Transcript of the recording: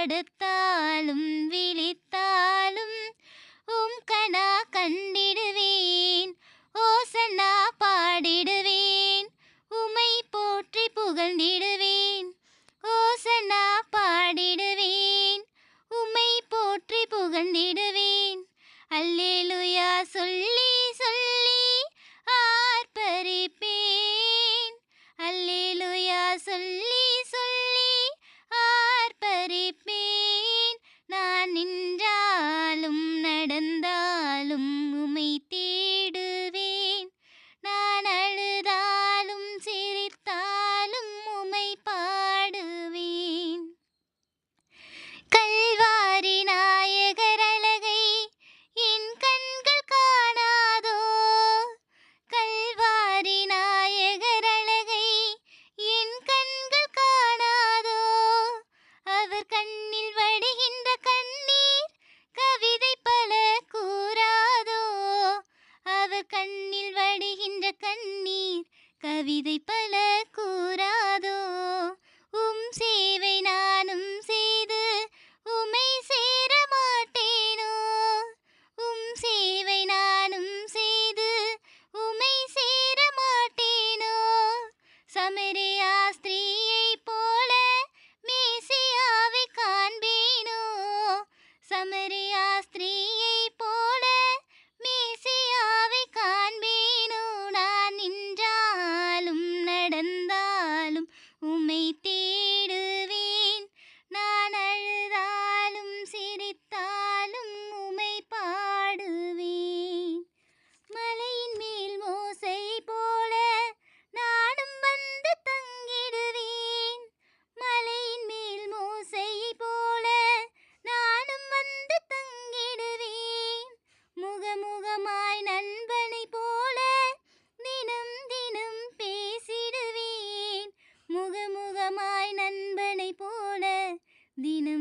படுத்தாலும் விழித்தாலும் கணா கண்டிடுவேன். ஓசன்னா பாடிடுவேன். உமை போற்றி புகழ்ந்திடுவேன். ஓசன்னா பாடிடுவேன். உமை போற்றி புகழ்ந்திடுவேன். அல்லேலூயா சொல்லி சொல்லி ஆர்ப்பரிப்பேன். அல்லேலூயா சொல்லி சொல்லி ஆர்ப்பரிப்பேன். நான் நின்றாலும் நடந்தாலும் உமை தேடுவேன். நான் அழுதாலும் சிரித்தாலும் உமை பாடுவேன். கல்வாரி நாயகர் அழகை என் கண்கள் காணாதோ. கல்வாரி நாயகர் அழகை என் கண்கள் காணாதோ. அவர் கண்ணில் வடிகின்ற கண்ணீர் கவிதை பல கூறாதோ. அவர் கண்ணில் வடிகின்ற கண்ணீர் கவிதை பல கூறாதோ. சேவை நானும் செய்து உமை சேர மாட்டேனோ. சேவை நானும் செய்து உமை சேர மாட்டேனோ. சமரியா ஸ்திரீயை போல மேசியாவை காண்பேனோ. சமரியா ஸ்திரீயை போல மேசியாவை காண்பேனோ. நான் நின்றாலும் நடந்தாலும் உமை தேடுவேன். நான் அழுதாலும் சிரித்தாலும் உமை பாடுவேன். மலையின் மேல் மோசை போல நானும் வந்து தங்கிடுவேன். மலையின் மேல் மோசை போல நானும் வந்து தங்கிடுவேன். முகமுகமாய் நண்பனை போல தினம் தினம் பேசிடுவேன். முகமுகமாய் நண்பனை போல தினம்